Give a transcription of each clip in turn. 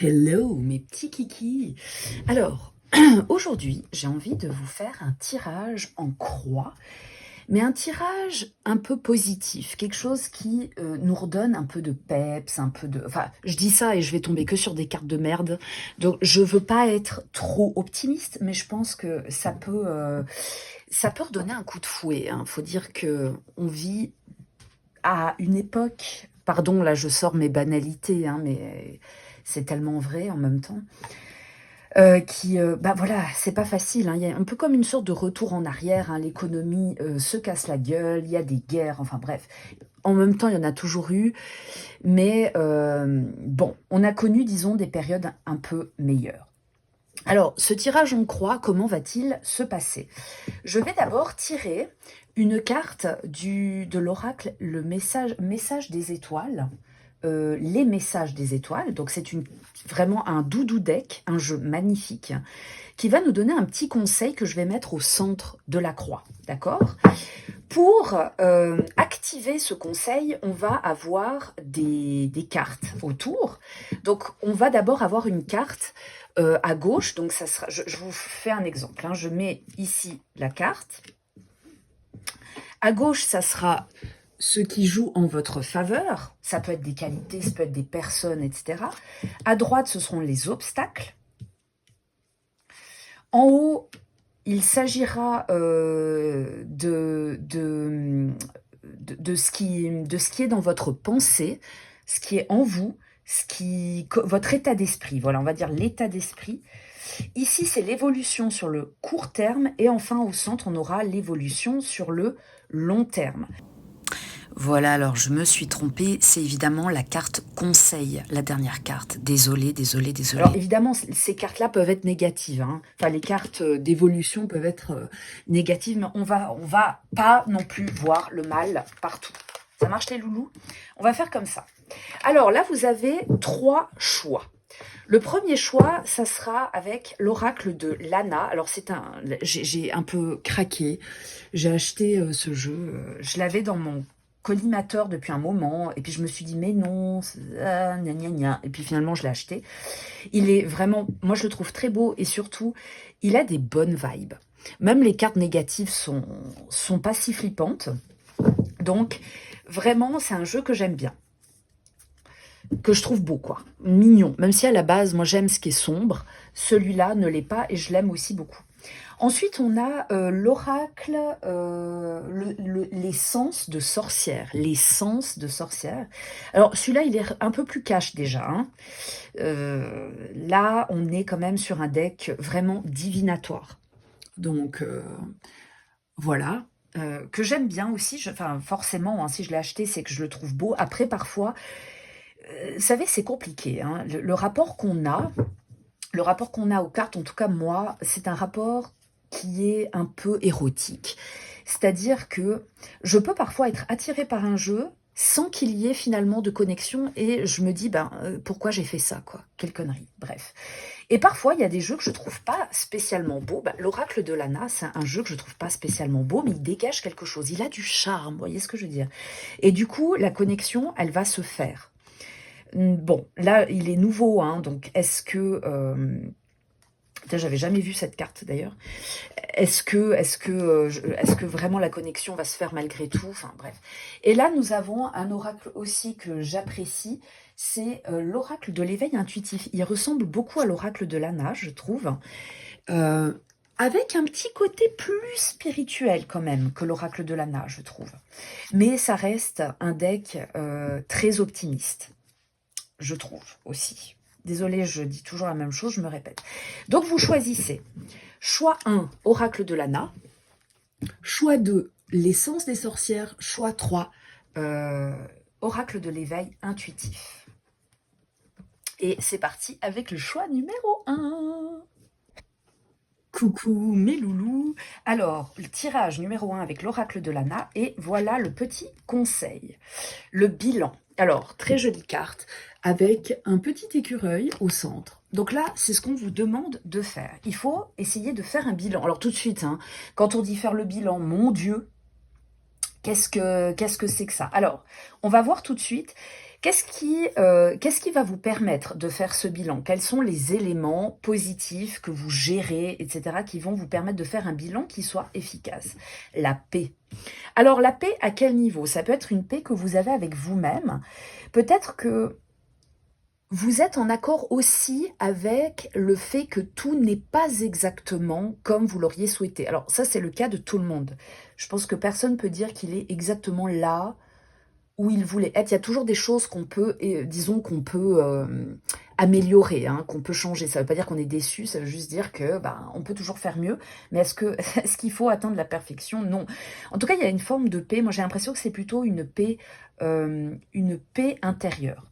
Hello mes petits kikis. Alors, aujourd'hui, j'ai envie de vous faire un tirage en croix, mais un tirage un peu positif, quelque chose qui nous redonne un peu de peps, un peu de... Enfin, je dis ça et je vais tomber que sur des cartes de merde, donc je veux pas être trop optimiste, mais je pense que ça peut redonner un coup de fouet, hein. Faut dire que on vit à une époque... Pardon, là je sors mes banalités, hein, mais c'est tellement vrai en même temps. Bah voilà, c'est pas facile, hein. Il y a un peu comme une sorte de retour en arrière, hein. L'économie se casse la gueule, il y a des guerres, enfin bref. En même temps, il y en a toujours eu, mais bon, on a connu, disons, des périodes un peu meilleures. Alors, ce tirage en croix, comment va-t-il se passer? Je vais d'abord tirer une carte de l'oracle, le message des étoiles, les messages des étoiles. Donc c'est vraiment un doudou deck, un jeu magnifique, qui va nous donner un petit conseil que je vais mettre au centre de la croix, d'accord? Pour activer ce conseil, on va avoir des cartes autour. Donc on va d'abord avoir une carte à gauche, donc ça sera, je vous fais un exemple, hein. Je mets ici la carte. À gauche, ça sera ce qui joue en votre faveur. Ça peut être des qualités, ça peut être des personnes, etc. À droite, ce seront les obstacles. En haut, il s'agira de ce qui est dans votre pensée, ce qui est en vous, votre état d'esprit. Voilà, on va dire l'état d'esprit. Ici, c'est l'évolution sur le court terme. Et enfin, au centre, on aura l'évolution sur le long terme. Voilà, alors je me suis trompée, c'est évidemment la carte conseil, la dernière carte. Désolée, désolée, désolée. Alors évidemment, ces cartes-là peuvent être négatives, hein. Enfin, les cartes d'évolution peuvent être négatives, mais on va pas non plus voir le mal partout. Ça marche les loulous? On va faire comme ça. Alors là, vous avez 3 choix. Le premier choix, ça sera avec l'oracle de Lana. Alors j'ai un peu craqué. J'ai acheté ce jeu. Je l'avais dans mon collimateur depuis un moment. Et puis je me suis dit, mais non, gna gna gna. Et puis finalement, je l'ai acheté. Il est vraiment, moi je le trouve très beau. Et surtout, il a des bonnes vibes. Même les cartes négatives sont pas si flippantes. Donc, vraiment, c'est un jeu que j'aime bien, que je trouve beau, quoi. Mignon. Même si à la base, moi, j'aime ce qui est sombre, celui-là ne l'est pas et je l'aime aussi beaucoup. Ensuite, on a l'oracle, les sens de sorcière. Les sens de sorcière. Alors, celui-là, il est un peu plus cash déjà, hein. Là, on est quand même sur un deck vraiment divinatoire. Donc, voilà. Que j'aime bien aussi. Enfin, forcément, hein, si je l'ai acheté, c'est que je le trouve beau. Après, parfois, vous savez, c'est compliqué, hein. Le rapport qu'on a aux cartes, en tout cas moi, c'est un rapport qui est un peu érotique. C'est-à-dire que je peux parfois être attirée par un jeu sans qu'il y ait finalement de connexion et je me dis, pourquoi j'ai fait ça, quoi? Quelle connerie, bref. Et parfois, il y a des jeux que je trouve pas spécialement beaux. L'Oracle de Lana, c'est un jeu que je trouve pas spécialement beau, mais il dégage quelque chose. Il a du charme, vous voyez ce que je veux dire? Et du coup, la connexion, elle va se faire. Bon, là, il est nouveau, hein, donc est-ce que... j'avais jamais vu cette carte d'ailleurs. Est-ce que vraiment la connexion va se faire malgré tout? Enfin bref. Et là, nous avons un oracle aussi que j'apprécie. C'est l'oracle de l'éveil intuitif. Il ressemble beaucoup à l'oracle de Lana, je trouve. Euh, Avec un petit côté plus spirituel quand même que l'oracle de Lana, je trouve. Mais ça reste un deck très optimiste, je trouve aussi. Désolée, je dis toujours la même chose, je me répète. Donc vous choisissez. Choix 1, oracle de Lana. Choix 2, l'essence des sorcières. Choix 3, oracle de l'éveil intuitif. Et c'est parti avec le choix numéro 1. Coucou mes loulous. Alors, le tirage numéro 1 avec l'oracle de Lana. Et voilà le petit conseil. Le bilan. Alors, très jolie carte avec un petit écureuil au centre. Donc là, c'est ce qu'on vous demande de faire. Il faut essayer de faire un bilan. Alors tout de suite, hein, quand on dit faire le bilan, mon Dieu, qu'est-ce que c'est que ça? Alors, on va voir tout de suite Qu'est-ce qui va vous permettre de faire ce bilan? Quels sont les éléments positifs que vous gérez, etc., qui vont vous permettre de faire un bilan qui soit efficace? La paix. Alors la paix, à quel niveau? Ça peut être une paix que vous avez avec vous-même. Peut-être que vous êtes en accord aussi avec le fait que tout n'est pas exactement comme vous l'auriez souhaité. Alors ça, c'est le cas de tout le monde. Je pense que personne ne peut dire qu'il est exactement là où il voulait être. Il y a toujours des choses qu'on peut, disons, qu'on peut améliorer, hein, qu'on peut changer. Ça ne veut pas dire qu'on est déçu, ça veut juste dire que on peut toujours faire mieux. Mais est-ce qu'il faut atteindre la perfection? Non. En tout cas, il y a une forme de paix. Moi, j'ai l'impression que c'est plutôt une paix intérieure.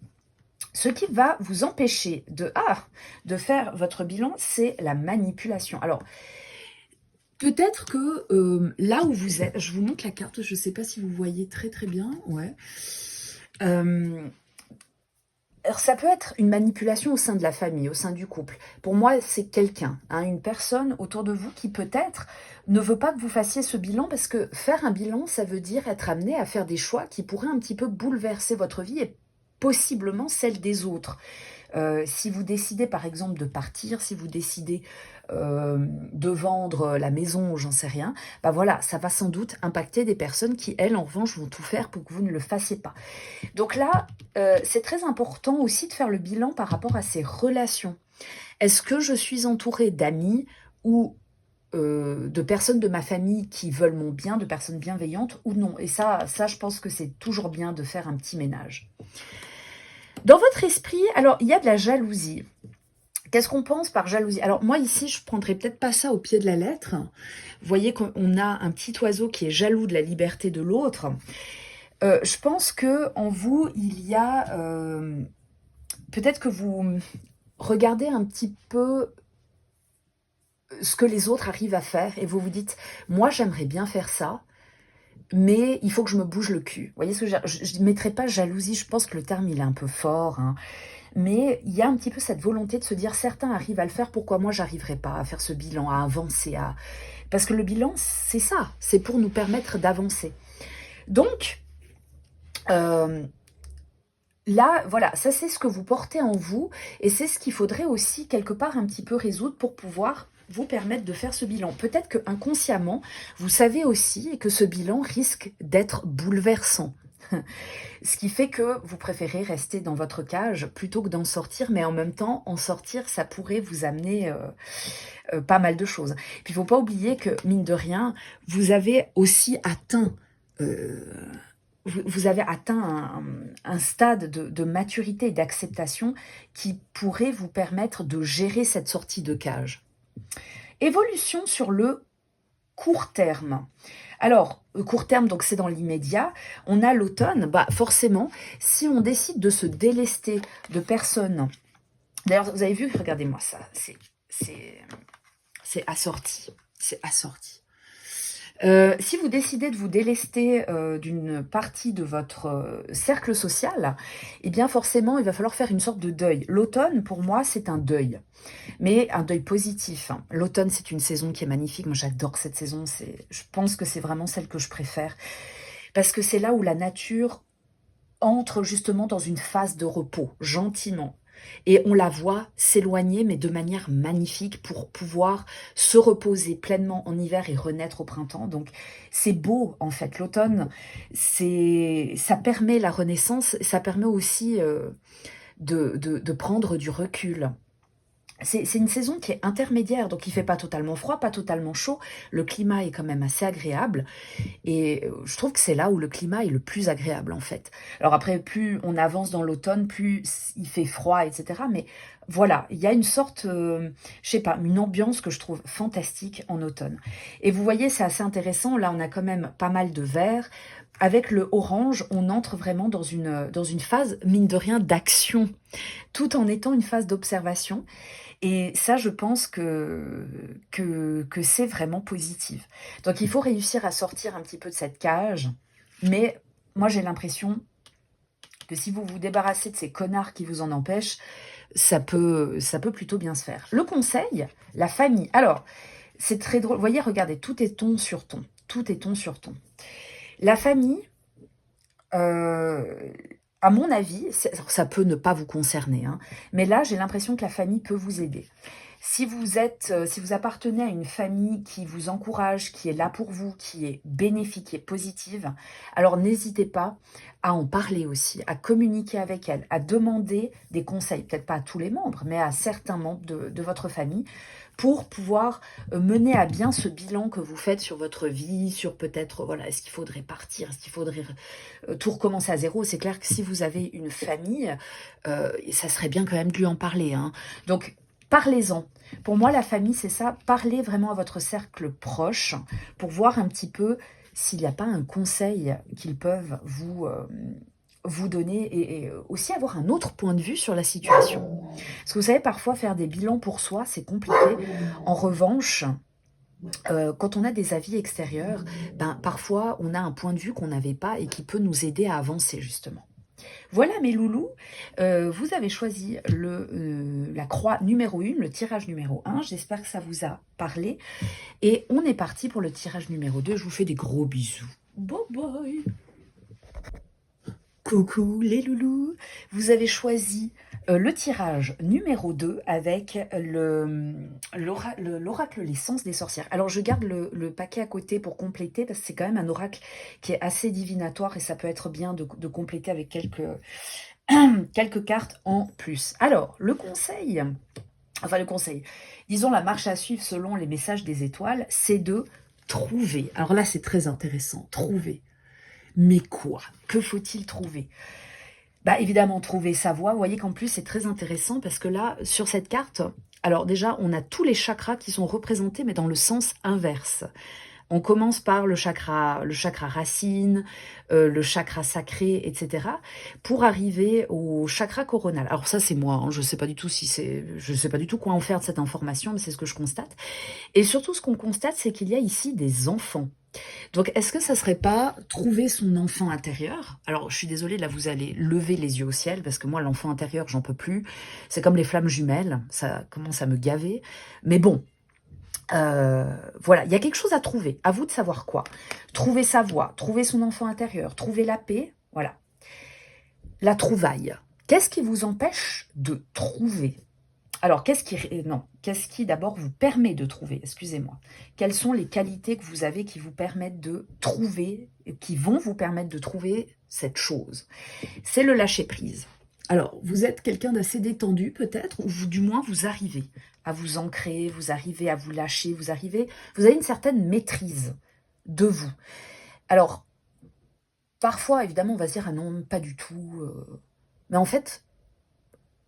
Ce qui va vous empêcher de faire votre bilan, c'est la manipulation. Alors, peut-être que là où vous êtes, je vous montre la carte, je ne sais pas si vous voyez très très bien, ouais. Alors ça peut être une manipulation au sein de la famille, au sein du couple. Pour moi, c'est quelqu'un, hein, une personne autour de vous qui peut-être ne veut pas que vous fassiez ce bilan parce que faire un bilan, ça veut dire être amené à faire des choix qui pourraient un petit peu bouleverser votre vie et possiblement celle des autres. Si vous décidez par exemple de partir, si vous décidez de vendre la maison, j'en sais rien, voilà, ça va sans doute impacter des personnes qui, elles, en revanche, vont tout faire pour que vous ne le fassiez pas. Donc là, c'est très important aussi de faire le bilan par rapport à ces relations. Est-ce que je suis entourée d'amis ou de personnes de ma famille qui veulent mon bien, de personnes bienveillantes ou non? Et ça, je pense que c'est toujours bien de faire un petit ménage. Dans votre esprit, alors, il y a de la jalousie. Qu'est-ce qu'on pense par jalousie? Alors, moi, ici, je ne prendrais peut-être pas ça au pied de la lettre. Vous voyez qu'on a un petit oiseau qui est jaloux de la liberté de l'autre. Je pense qu'en vous, il y a... peut-être que vous regardez un petit peu ce que les autres arrivent à faire et vous vous dites, moi, j'aimerais bien faire ça, mais il faut que je me bouge le cul. Vous voyez ce que je ne mettrai pas jalousie, je pense que le terme, il est un peu fort, hein. Mais il y a un petit peu cette volonté de se dire, certains arrivent à le faire, pourquoi moi, j'arriverai pas à faire ce bilan, à avancer, parce que le bilan, c'est ça, c'est pour nous permettre d'avancer. Donc, là, voilà, ça c'est ce que vous portez en vous et c'est ce qu'il faudrait aussi quelque part un petit peu résoudre pour pouvoir vous permettre de faire ce bilan. Peut-être que inconsciemment, vous savez aussi que ce bilan risque d'être bouleversant. Ce qui fait que vous préférez rester dans votre cage plutôt que d'en sortir, mais en même temps, en sortir, ça pourrait vous amener pas mal de choses. Puis il ne faut pas oublier que, mine de rien, vous avez aussi atteint... vous avez atteint un stade de maturité et d'acceptation qui pourrait vous permettre de gérer cette sortie de cage. Évolution sur le court terme. Alors, court terme, donc c'est dans l'immédiat. On a l'automne. Forcément, si on décide de se délester de personnes... D'ailleurs, vous avez vu, regardez-moi ça, c'est assorti. C'est assorti. Si vous décidez de vous délester d'une partie de votre cercle social, eh bien forcément, il va falloir faire une sorte de deuil. L'automne, pour moi, c'est un deuil, mais un deuil positif. L'automne, c'est une saison qui est magnifique. Moi, j'adore cette saison. Je pense que c'est vraiment celle que je préfère, parce que c'est là où la nature entre justement dans une phase de repos, gentiment. Et on la voit s'éloigner, mais de manière magnifique pour pouvoir se reposer pleinement en hiver et renaître au printemps. Donc, c'est beau, en fait. L'automne, ça permet la renaissance, ça permet aussi de prendre du recul. C'est une saison qui est intermédiaire, donc il ne fait pas totalement froid, pas totalement chaud. Le climat est quand même assez agréable. Et je trouve que c'est là où le climat est le plus agréable, en fait. Alors après, plus on avance dans l'automne, plus il fait froid, etc. Mais voilà, il y a une sorte, je sais pas, une ambiance que je trouve fantastique en automne. Et vous voyez, c'est assez intéressant. Là, on a quand même pas mal de vert. Avec le orange, on entre vraiment dans une phase, mine de rien, d'action, tout en étant une phase d'observation. Et ça, je pense que c'est vraiment positif. Donc, il faut réussir à sortir un petit peu de cette cage. Mais moi, j'ai l'impression que si vous vous débarrassez de ces connards qui vous en empêchent, ça peut plutôt bien se faire. Le conseil, la famille. Alors, c'est très drôle. Vous voyez, regardez, tout est ton sur ton. Tout est ton sur ton. La famille, à mon avis, ça peut ne pas vous concerner, hein, mais là, j'ai l'impression que la famille peut vous aider. Si vous appartenez à une famille qui vous encourage, qui est là pour vous, qui est bénéfique, qui est positive, alors n'hésitez pas à en parler aussi, à communiquer avec elle, à demander des conseils, peut-être pas à tous les membres, mais à certains membres de votre famille, pour pouvoir mener à bien ce bilan que vous faites sur votre vie, sur peut-être, voilà, est-ce qu'il faudrait partir, est-ce qu'il faudrait tout recommencer à zéro. C'est clair que si vous avez une famille, ça serait bien quand même de lui en parler, hein. Donc, parlez-en. Pour moi, la famille, c'est ça. Parlez vraiment à votre cercle proche pour voir un petit peu s'il n'y a pas un conseil qu'ils peuvent vous donner et aussi avoir un autre point de vue sur la situation. Parce que vous savez, parfois, faire des bilans pour soi, c'est compliqué. En revanche, quand on a des avis extérieurs, ben, parfois, on a un point de vue qu'on n'avait pas et qui peut nous aider à avancer, justement. Voilà mes loulous, vous avez choisi la croix numéro 1, le tirage numéro 1. J'espère que ça vous a parlé. Et on est parti pour le tirage numéro 2. Je vous fais des gros bisous. Bye bye. Coucou les loulous. Vous avez choisi le tirage numéro 2 avec l'oracle l'essence des sorcières. Alors je garde le paquet à côté pour compléter parce que c'est quand même un oracle qui est assez divinatoire et ça peut être bien de compléter avec quelques cartes en plus. Alors, le conseil, disons la marche à suivre selon les messages des étoiles, c'est de trouver. Alors là, c'est très intéressant, trouver. Mais quoi? Que faut-il trouver? Bah évidemment, trouver sa voie. Vous voyez qu'en plus, c'est très intéressant parce que là, sur cette carte, alors déjà, on a tous les chakras qui sont représentés, mais dans le sens inverse. On commence par le chakra racine, le chakra sacré, etc. pour arriver au chakra coronal. Alors ça, c'est moi, hein, je sais pas du tout je sais pas du tout quoi en faire de cette information, mais c'est ce que je constate. Et surtout, ce qu'on constate, c'est qu'il y a ici des enfants. Donc, est-ce que ça serait pas trouver son enfant intérieur? Alors, je suis désolée, là, vous allez lever les yeux au ciel, parce que moi, l'enfant intérieur, j'en peux plus. C'est comme les flammes jumelles, ça commence à me gaver. Mais bon, voilà, il y a quelque chose à trouver. À vous de savoir quoi. Trouver sa voie, trouver son enfant intérieur, trouver la paix, voilà. La trouvaille. Qu'est-ce qui vous empêche de trouver? Alors, qu'est-ce qui d'abord vous permet de trouver? Excusez-moi. Quelles sont les qualités que vous avez qui vous permettent de trouver, qui vont vous permettre de trouver cette chose? C'est le lâcher-prise. Alors, vous êtes quelqu'un d'assez détendu peut-être, ou du moins vous arrivez à vous ancrer, vous arrivez à vous lâcher, vous avez une certaine maîtrise de vous. Alors, parfois, évidemment, on va se dire, ah non, pas du tout. Mais en fait,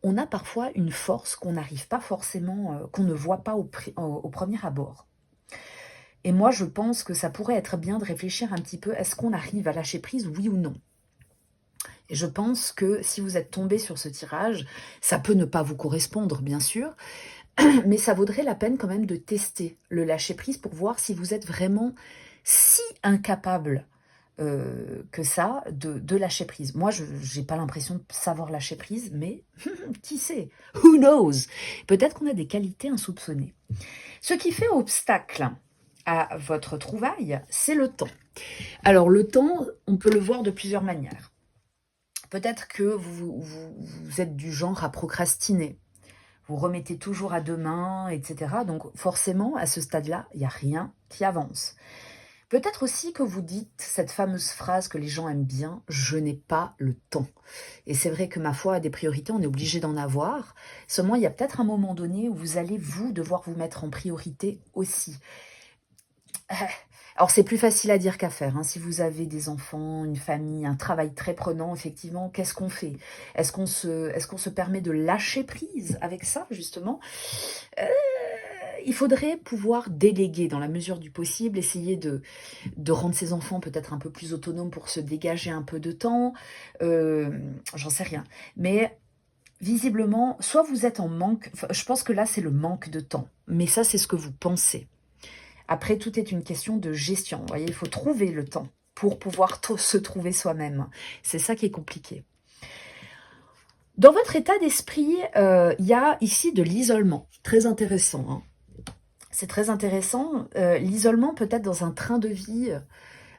on a parfois une force qu'on n'arrive pas forcément, qu'on ne voit pas au premier abord. Et moi, je pense que ça pourrait être bien de réfléchir un petit peu, est-ce qu'on arrive à lâcher prise, oui ou non? Et je pense que si vous êtes tombé sur ce tirage, ça peut ne pas vous correspondre, bien sûr, mais ça vaudrait la peine quand même de tester le lâcher-prise pour voir si vous êtes vraiment si incapable que ça de lâcher prise. Moi, je n'ai pas l'impression de savoir lâcher prise, mais qui sait? Who knows? Peut-être qu'on a des qualités insoupçonnées. Ce qui fait obstacle à votre trouvaille, c'est le temps. Alors, le temps, on peut le voir de plusieurs manières. Peut-être que vous êtes du genre à procrastiner. Vous remettez toujours à demain, etc. Donc forcément, à ce stade-là, il n'y a rien qui avance. Peut-être aussi que vous dites cette fameuse phrase que les gens aiment bien, je n'ai pas le temps. Et c'est vrai que ma foi a des priorités, on est obligé d'en avoir. Seulement, il y a peut-être un moment donné où vous allez, devoir vous mettre en priorité aussi. Alors, c'est plus facile à dire qu'à faire, hein. Si vous avez des enfants, une famille, un travail très prenant, effectivement, qu'est-ce qu'on fait? Est-ce qu'on se permet de lâcher prise avec ça, justement? Il faudrait pouvoir déléguer dans la mesure du possible, essayer de rendre ses enfants peut-être un peu plus autonomes pour se dégager un peu de temps. J'en sais rien. Mais visiblement, soit vous êtes en manque, je pense que là, c'est le manque de temps. Mais ça, c'est ce que vous pensez. Après, tout est une question de gestion. Vous voyez, il faut trouver le temps pour pouvoir se trouver soi-même. C'est ça qui est compliqué. Dans votre état d'esprit, il y a ici de l'isolement. Très intéressant, hein. C'est très intéressant. L'isolement peut être dans un train de vie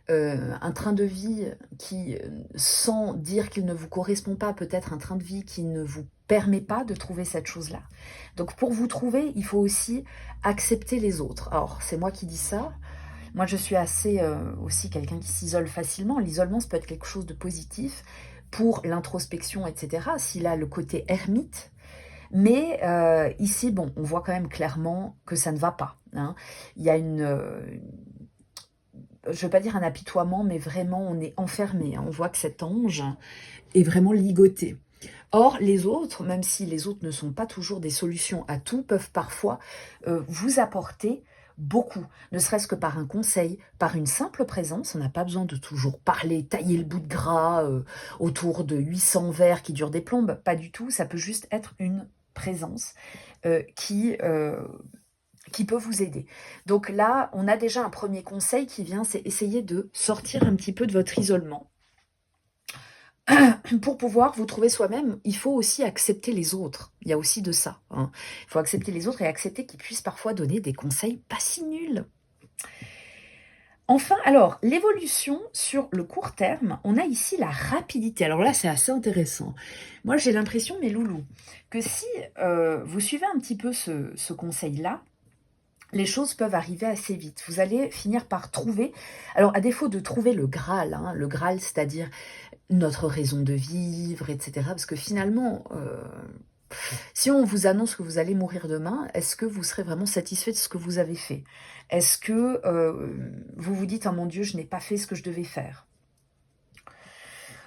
un train de vie qui, sans dire qu'il ne vous correspond pas, peut-être un train de vie qui ne vous permet pas de trouver cette chose-là. Donc pour vous trouver, il faut aussi accepter les autres. Alors, c'est moi qui dis ça. Moi, je suis assez aussi quelqu'un qui s'isole facilement. L'isolement, ça peut être quelque chose de positif pour l'introspection, etc. S'il a le côté ermite. Mais ici, bon, on voit quand même clairement que ça ne va pas, hein. Il y a je ne veux pas dire un apitoiement, mais vraiment, on est enfermé, hein. On voit que cet ange est vraiment ligoté. Or, les autres, même si les autres ne sont pas toujours des solutions à tout, peuvent parfois vous apporter beaucoup, ne serait-ce que par un conseil, par une simple présence. On n'a pas besoin de toujours parler, tailler le bout de gras autour de 800 verres qui durent des plombes, pas du tout. Ça peut juste être une présence qui peut vous aider. Donc là, on a déjà un premier conseil qui vient, c'est essayer de sortir un petit peu de votre isolement. Pour pouvoir vous trouver soi-même, il faut aussi accepter les autres. Il y a aussi de ça, hein. Il faut accepter les autres et accepter qu'ils puissent parfois donner des conseils pas si nuls. Enfin, alors, l'évolution sur le court terme, on a ici la rapidité. Alors là, c'est assez intéressant. Moi, j'ai l'impression, mes loulous, que si vous suivez un petit peu ce conseil-là, les choses peuvent arriver assez vite. Vous allez finir par trouver, alors à défaut de trouver le Graal, hein, le Graal, c'est-à-dire notre raison de vivre, etc. Parce que finalement, si on vous annonce que vous allez mourir demain, est-ce que vous serez vraiment satisfait de ce que vous avez fait? Est-ce que vous vous dites « Oh mon Dieu, je n'ai pas fait ce que je devais faire ?»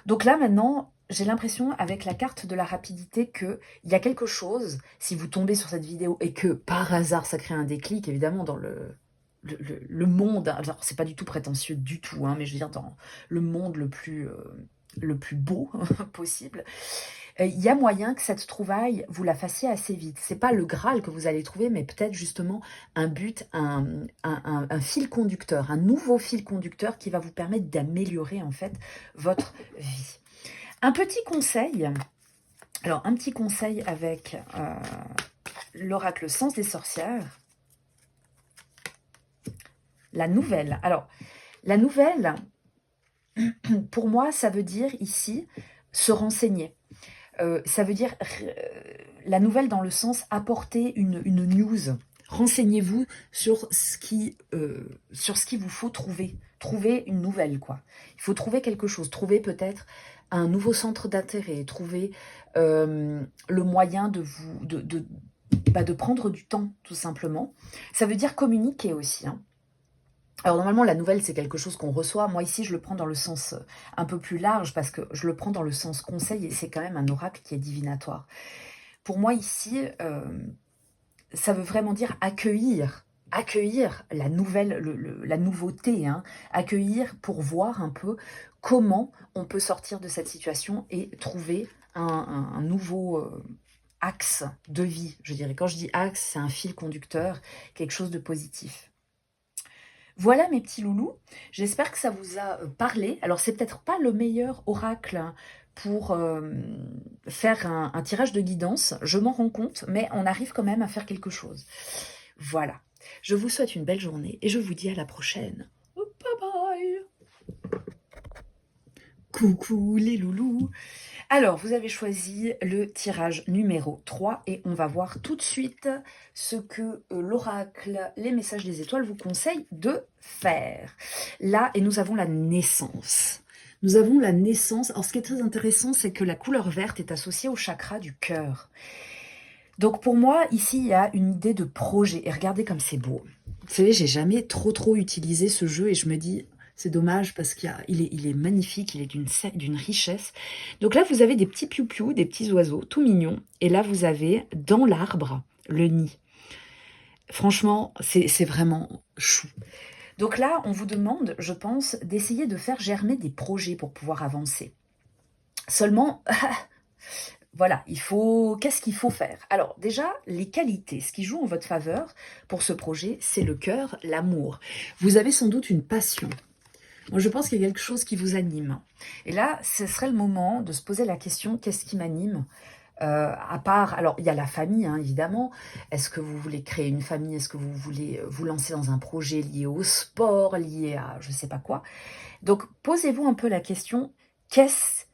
Donc là, maintenant, j'ai l'impression, avec la carte de la rapidité, qu'il y a quelque chose, si vous tombez sur cette vidéo et que, par hasard, ça crée un déclic, évidemment, dans le monde, alors c'est pas du tout prétentieux du tout, hein, mais je veux dire, dans le monde le plus beau possible, il y a moyen que cette trouvaille, vous la fassiez assez vite. C'est pas le Graal que vous allez trouver, mais peut-être justement un but, un fil conducteur, un nouveau fil conducteur qui va vous permettre d'améliorer en fait votre vie. Un petit conseil, alors un petit conseil avec l'oracle Sens des sorcières. La nouvelle. Alors, la nouvelle, pour moi, ça veut dire ici se renseigner. Ça veut dire la nouvelle dans le sens apporter une news. Renseignez-vous sur ce qui vous faut trouver. Trouver une nouvelle, quoi. Il faut trouver quelque chose. Trouver peut-être un nouveau centre d'intérêt. Trouver le moyen de prendre du temps, tout simplement. Ça veut dire communiquer aussi, hein. Alors normalement, la nouvelle, c'est quelque chose qu'on reçoit. Moi, ici, je le prends dans le sens un peu plus large parce que je le prends dans le sens conseil et c'est quand même un oracle qui est divinatoire. Pour moi, ici, ça veut vraiment dire accueillir la nouvelle, la nouveauté, hein. Accueillir pour voir un peu comment on peut sortir de cette situation et trouver un nouveau axe de vie, je dirais. Quand je dis axe, c'est un fil conducteur, quelque chose de positif. Voilà mes petits loulous, j'espère que ça vous a parlé. Alors c'est peut-être pas le meilleur oracle pour faire un tirage de guidance, je m'en rends compte, mais on arrive quand même à faire quelque chose. Voilà, je vous souhaite une belle journée et je vous dis à la prochaine. Bye bye. Coucou les loulous. Alors, vous avez choisi le tirage numéro 3 et on va voir tout de suite ce que l'oracle, les messages des étoiles vous conseillent de faire. Là, et nous avons la naissance. Nous avons la naissance. Alors, ce qui est très intéressant, c'est que la couleur verte est associée au chakra du cœur. Donc, pour moi, ici, il y a une idée de projet. Et regardez comme c'est beau. Vous savez, j'ai jamais trop utilisé ce jeu et je me dis... C'est dommage parce qu'il est magnifique, il est d'une richesse. Donc là, vous avez des petits piou-piou, des petits oiseaux, tout mignons. Et là, vous avez dans l'arbre le nid. Franchement, c'est vraiment chou. Donc là, on vous demande, je pense, d'essayer de faire germer des projets pour pouvoir avancer. Seulement, voilà, qu'est-ce qu'il faut faire? Alors déjà, les qualités, ce qui joue en votre faveur pour ce projet, c'est le cœur, l'amour. Vous avez sans doute une passion. Moi, je pense qu'il y a quelque chose qui vous anime. Et là, ce serait le moment de se poser la question, qu'est-ce qui m'anime? À part, alors il y a la famille, hein, évidemment. Est-ce que vous voulez créer une famille? Est-ce que vous voulez vous lancer dans un projet lié au sport, lié à je sais pas quoi? Donc posez-vous un peu la question, qu'est-ce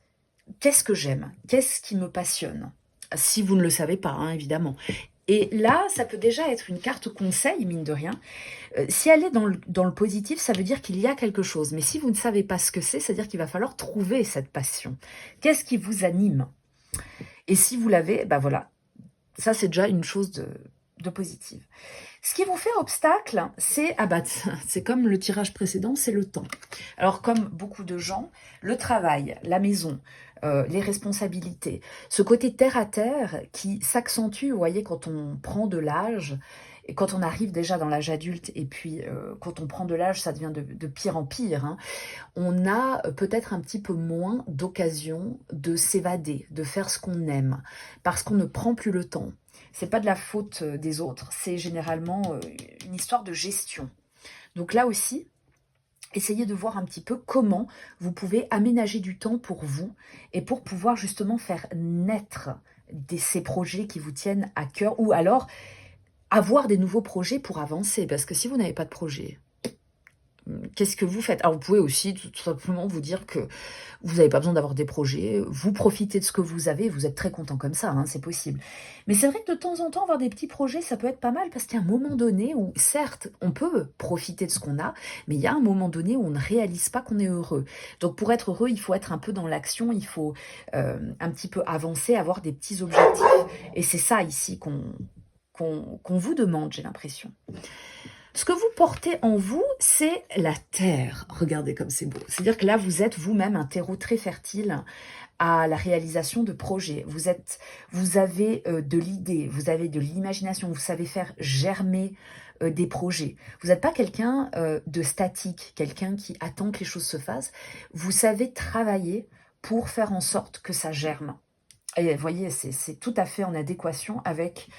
qu'est-ce que j'aime? Qu'est-ce qui me passionne? Si vous ne le savez pas, hein, évidemment. Et là, ça peut déjà être une carte conseil, mine de rien. Si elle est dans le positif, ça veut dire qu'il y a quelque chose. Mais si vous ne savez pas ce que c'est à dire qu'il va falloir trouver cette passion. Qu'est-ce qui vous anime? Et si vous l'avez, ben voilà, ça c'est déjà une chose de positive. Ce qui vous fait obstacle, c'est c'est comme le tirage précédent, c'est le temps. Alors comme beaucoup de gens, le travail, la maison, les responsabilités, ce côté terre à terre qui s'accentue, vous voyez, quand on prend de l'âge, et quand on arrive déjà dans l'âge adulte, et puis quand on prend de l'âge, ça devient de pire en pire, hein. On a peut-être un petit peu moins d'occasion de s'évader, de faire ce qu'on aime, parce qu'on ne prend plus le temps. C'est pas de la faute des autres, c'est généralement une histoire de gestion. Donc là aussi, essayez de voir un petit peu comment vous pouvez aménager du temps pour vous et pour pouvoir justement faire naître ces projets qui vous tiennent à cœur, ou alors avoir des nouveaux projets pour avancer. Parce que si vous n'avez pas de projet, qu'est-ce que vous faites? Alors vous pouvez aussi tout simplement vous dire que vous n'avez pas besoin d'avoir des projets, vous profitez de ce que vous avez, vous êtes très content comme ça, hein, c'est possible. Mais c'est vrai que de temps en temps, avoir des petits projets, ça peut être pas mal, parce qu'il y a un moment donné où, certes, on peut profiter de ce qu'on a, mais il y a un moment donné où on ne réalise pas qu'on est heureux. Donc pour être heureux, il faut être un peu dans l'action, il faut un petit peu avancer, avoir des petits objectifs. Et c'est ça ici qu'on vous demande, j'ai l'impression. Ce que vous portez en vous, c'est la terre. Regardez comme c'est beau. C'est-à-dire que là, vous êtes vous-même un terreau très fertile à la réalisation de projets. Vous avez de l'idée, vous avez de l'imagination, vous savez faire germer des projets. Vous n'êtes pas quelqu'un de statique, quelqu'un qui attend que les choses se fassent. Vous savez travailler pour faire en sorte que ça germe. Et vous voyez, c'est tout à fait en adéquation avec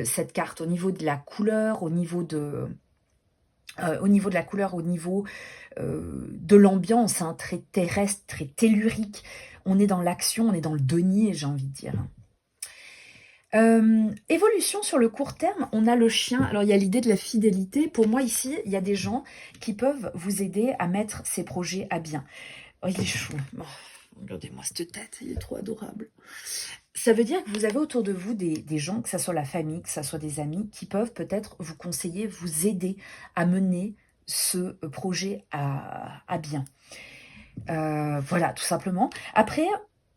cette carte au niveau de la couleur, au niveau de la couleur, au niveau de l'ambiance, hein, très terrestre, très tellurique. On est dans l'action, on est dans le denier, j'ai envie de dire. Évolution sur le court terme, on a le chien. Alors, il y a l'idée de la fidélité. Pour moi, ici, il y a des gens qui peuvent vous aider à mettre ces projets à bien. Oh, il est chou. Oh, regardez-moi cette tête, il est trop adorable. Ça veut dire que vous avez autour de vous des gens, que ce soit la famille, que ce soit des amis, qui peuvent peut-être vous conseiller, vous aider à mener ce projet à bien. Voilà, tout simplement. Après,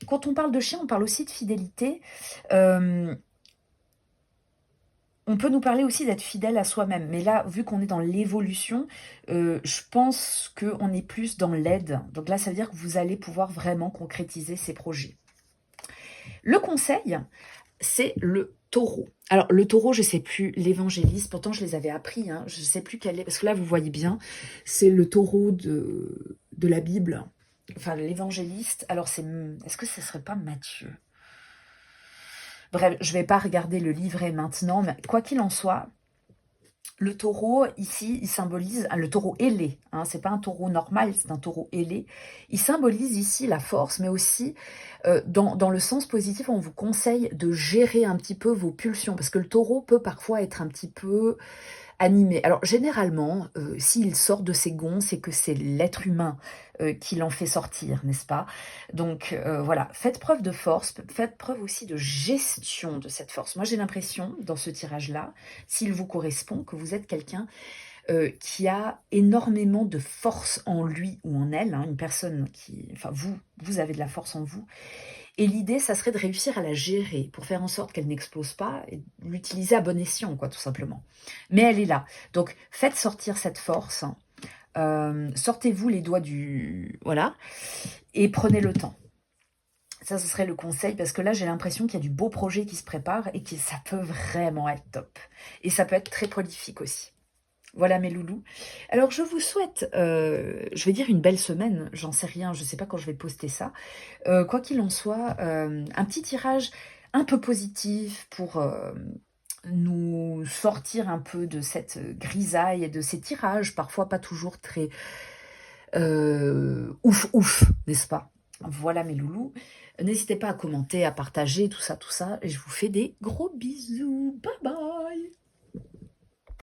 quand on parle de chien, on parle aussi de fidélité. On peut nous parler aussi d'être fidèle à soi-même. Mais là, vu qu'on est dans l'évolution, je pense qu'on est plus dans l'aide. Donc là, ça veut dire que vous allez pouvoir vraiment concrétiser ces projets. Le conseil, c'est le taureau. Alors, le taureau, je ne sais plus, l'évangéliste, pourtant je les avais appris, hein, je ne sais plus quel est, parce que là, vous voyez bien, c'est le taureau de la Bible, enfin, l'évangéliste. Alors, est-ce que ce ne serait pas Matthieu? Bref, je ne vais pas regarder le livret maintenant, mais quoi qu'il en soit, le taureau, ici, il symbolise, le taureau ailé, hein, c'est pas un taureau normal, c'est un taureau ailé. Il symbolise ici la force, mais aussi, dans le sens positif, on vous conseille de gérer un petit peu vos pulsions, parce que le taureau peut parfois être un petit peu animé. Alors généralement, s'il sort de ses gonds, c'est que c'est l'être humain qui l'en fait sortir, n'est-ce pas? Donc voilà, faites preuve de force, faites preuve aussi de gestion de cette force. Moi j'ai l'impression, dans ce tirage-là, s'il vous correspond, que vous êtes quelqu'un qui a énormément de force en lui ou en elle, hein, une personne qui... Enfin, vous avez de la force en vous. Et l'idée, ça serait de réussir à la gérer pour faire en sorte qu'elle n'explose pas et l'utiliser à bon escient, quoi, tout simplement. Mais elle est là. Donc, faites sortir cette force. Sortez-vous les doigts du... Voilà. Et prenez le temps. Ça, ce serait le conseil, parce que là, j'ai l'impression qu'il y a du beau projet qui se prépare et que ça peut vraiment être top. Et ça peut être très prolifique aussi. Voilà mes loulous. Alors je vous souhaite, je vais dire une belle semaine, j'en sais rien, je ne sais pas quand je vais poster ça. Quoi qu'il en soit, un petit tirage un peu positif pour nous sortir un peu de cette grisaille et de ces tirages, parfois pas toujours très ouf, n'est-ce pas? Voilà mes loulous. N'hésitez pas à commenter, à partager, tout ça, et je vous fais des gros bisous. Bye bye.